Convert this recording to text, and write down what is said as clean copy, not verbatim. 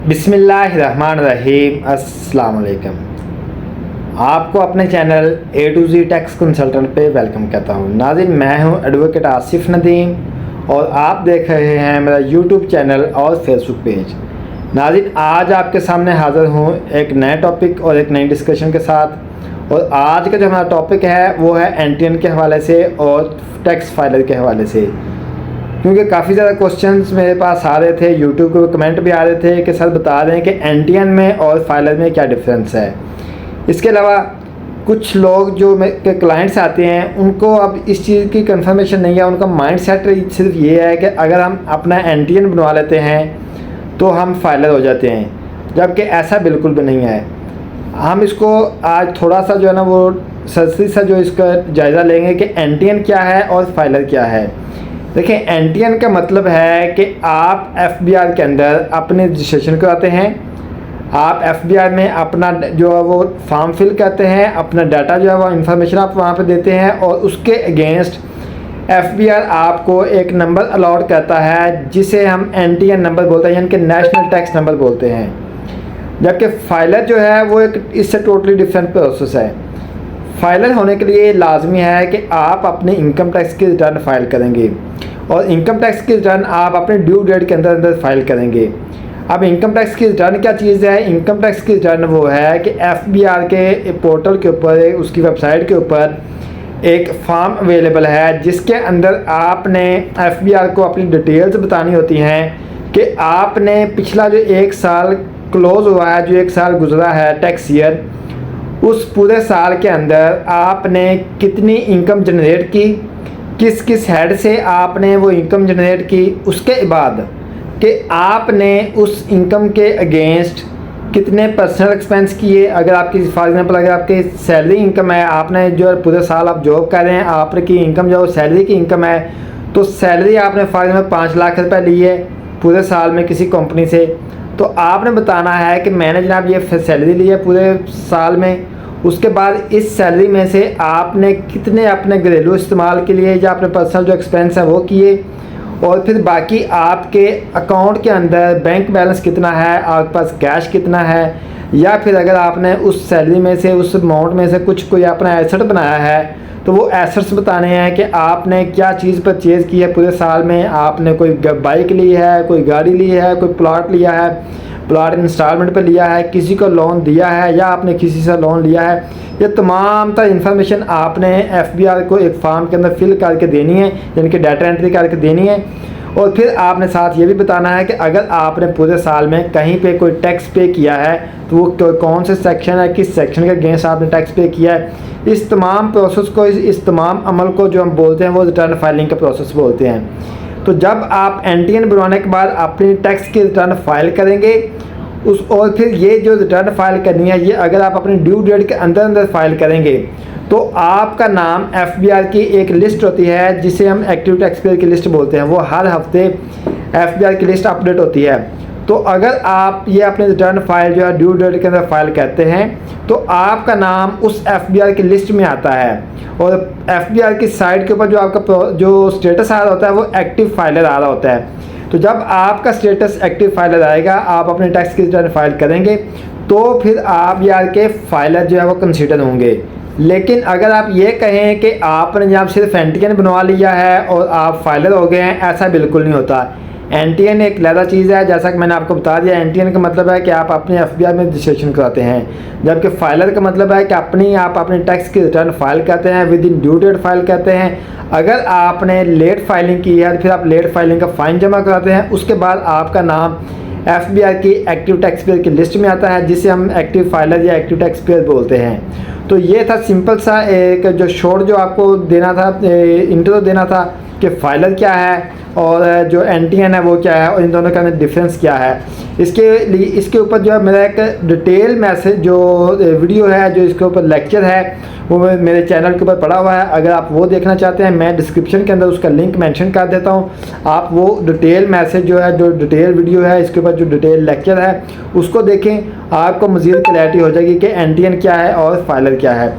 बिस्मिल्लाहिर्रहमानिर्रहीम। अस्सलाम वालेकुम। आपको अपने channel A to Z tax consultant पे वेलकम कहता हूँ। नाज़रीन, मैं हूँ एडवोकेट आसिफ नदीम और आप देख रहे हैं मेरा यूट्यूब चैनल और फेसबुक पेज। नाज़रीन, आज आपके सामने हाज़िर हूँ एक नए टॉपिक और एक नई डिस्कशन के साथ। और आज का जो हमारा टॉपिक है वो है एनटीएन के हवाले से और टैक्स फाइलर के हवाले से, क्योंकि काफ़ी ज़्यादा क्वेश्चंस मेरे पास आ रहे थे, यूट्यूब पे कमेंट भी आ रहे थे कि सर बता रहे हैं कि एनटीएन में और फाइलर में क्या डिफरेंस है। इसके अलावा कुछ लोग जो मेरे क्लाइंट्स आते हैं उनको अब इस चीज़ की कंफर्मेशन नहीं है। उनका माइंड सेट सिर्फ ये है कि अगर हम अपना एनटीएन बनवा लेते हैं तो हम फाइलर हो जाते हैं, जबकि ऐसा बिल्कुल भी नहीं है। हम इसको आज थोड़ा सा जो है ना वो सरसरी सा जो इसका जायज़ा लेंगे कि एनटीएन क्या है और फाइलर क्या है। देखिए, एनटीएन का मतलब है कि आप एफबीआर के अंदर अपने रजिस्ट्रेशन कराते हैं। आप एफबीआर में अपना जो है वो फॉर्म फिल करते हैं, अपना डाटा जो है वो इन्फॉर्मेशन आप वहाँ पे देते हैं और उसके अगेंस्ट एफबीआर आपको एक नंबर अलॉट करता है जिसे हम एनटीएन नंबर बोलते हैं, यानी कि नेशनल टैक्स नंबर बोलते हैं। जबकि फाइलर जो है वो एक इससे टोटली डिफरेंट प्रोसेस है। फाइलर होने के लिए लाजमी है कि आप अपने इनकम टैक्स की रिटर्न फाइल करेंगे और इनकम टैक्स की रिटर्न आप अपने ड्यू डेट के अंदर फाइल करेंगे। अब इनकम टैक्स की रिटर्न क्या चीज़ है? इनकम टैक्स की रिटर्न वो है कि एफबीआर के पोर्टल के ऊपर, उसकी वेबसाइट के ऊपर एक फॉर्म अवेलेबल है जिसके अंदर आपने एफबीआर को अपनी डिटेल्स बतानी होती हैं कि आपने पिछला जो एक साल क्लोज हुआ है, जो एक साल गुजरा है टैक्स ईयर, उस पूरे साल के अंदर आपने कितनी इनकम जनरेट की, किस किस हेड से आपने वो इनकम जनरेट की, उसके बाद कि आपने उस इनकम के अगेंस्ट कितने पर्सनल एक्सपेंस किए। अगर आपकी फॉर एग्जांपल अगर आपकी सैलरी इनकम है, आपने जो पूरे साल आप जॉब कर रहे हैं, आपकी इनकम जो सैलरी की इनकम है, तो सैलरी आपने फॉर एग्जांपल 5 लाख रुपये ली है पूरे साल में किसी कंपनी से, तो आपने बताना है कि मैंने जनाब ये सैलरी ली है पूरे साल में। उसके बाद इस सैलरी में से आपने कितने अपने घरेलू इस्तेमाल के लिए या अपने पर्सनल जो एक्सपेंस है वो किए, और फिर बाकी आपके अकाउंट के अंदर बैंक बैलेंस कितना है, आपके पास कैश कितना है, या फिर अगर आपने उस सैलरी में से, उस अमाउंट में से कुछ कोई अपना एसेट बनाया है तो वो एसेट्स बताने हैं कि आपने क्या चीज़ परचेज़ की है पूरे साल में। आपने कोई बाइक ली है, कोई गाड़ी ली है, कोई प्लॉट लिया है, प्लॉट इंस्टॉलमेंट पे लिया है, किसी को लोन दिया है या आपने किसी से लोन लिया है। ये तमाम तरह इन्फॉर्मेशन आपने एफबीआर को एक फॉर्म के अंदर फिल करके देनी है, यानी कि डाटा एंट्री करके देनी है। और फिर आपने साथ ये भी बताना है कि अगर आपने पूरे साल में कहीं पे कोई टैक्स पे किया है तो वो कौन से सेक्शन है, किस सेक्शन के अगेंस्ट आपने टैक्स पे किया है। इस तमाम प्रोसेस को, इस तमाम अमल को जो हम बोलते हैं वो रिटर्न फाइलिंग का प्रोसेस बोलते हैं। तो जब आप एनटीएन बनवाने के बाद अपनी टैक्स की रिटर्न फाइल करेंगे और फिर ये जो रिटर्न फाइल करनी है ये अगर आप अपनी ड्यू डेट के अंदर फाइल करेंगे तो आपका नाम एफबीआर की एक लिस्ट होती है जिसे हम एक्टिव टैक्स पेयर की लिस्ट बोलते हैं। वो हर हफ्ते एफबीआर की लिस्ट अपडेट होती है। तो अगर आप ये अपने रिटर्न फाइल जो है ड्यू डेट के अंदर फाइल करते हैं तो आपका नाम उस एफबीआर की लिस्ट में आता है और एफबीआर की साइट के ऊपर जो आपका जो स्टेटस आ रहा होता है वो एक्टिव फाइलर आ रहा होता है। तो जब आपका स्टेटस एक्टिव फाइलर आएगा, आप अपने टैक्स की रिटर्न फाइल करेंगे तो फिर आप यार के फाइलर जो है वो कंसीडर होंगे। लेकिन अगर आप ये कहें कि आपने जब सिर्फ एनटीएन बनवा लिया है और आप फाइलर हो गए हैं, ऐसा बिल्कुल नहीं होता। एनटीएन एक अलग चीज़ है, जैसा कि मैंने आपको बता दिया। एनटीएन का मतलब है कि आप अपने एफबीआर में रजिस्ट्रेशन कराते हैं, जबकि फाइलर का मतलब है कि आप अपने टैक्स की रिटर्न फाइल करते हैं, within due date file करते हैं। अगर आपने लेट फाइलिंग की है तो फिर आप लेट फाइलिंग का फ़ाइन जमा कराते हैं। उसके बाद आपका नाम एफबीआर की एक्टिव टैक्स पेयर की लिस्ट में आता है जिसे हम एक्टिव फाइलर या एक्टिव टैक्स पेयर बोलते हैं। तो ये था सिंपल सा एक जो शॉर्ट जो आपको देना था, इंट्रो देना था कि फाइलर क्या है और जो एनटीएन है वो क्या है और इन दोनों का डिफरेंस क्या है। इसके ऊपर जो है मेरा एक डिटेल मैसेज जो वीडियो है, जो इसके ऊपर लेक्चर है, वो मेरे चैनल के ऊपर पड़ा हुआ है। अगर आप वो देखना चाहते हैं, मैं डिस्क्रिप्शन के अंदर उसका लिंक मेंशन कर देता हूँ। आप वो डिटेल मैसेज जो है, जो डिटेल वीडियो है, इसके ऊपर जो डिटेल लेक्चर है उसको देखें, आपको मज़ीद क्लैरिटी हो जाएगी कि एनटीएन क्या है और फाइलर क्या है।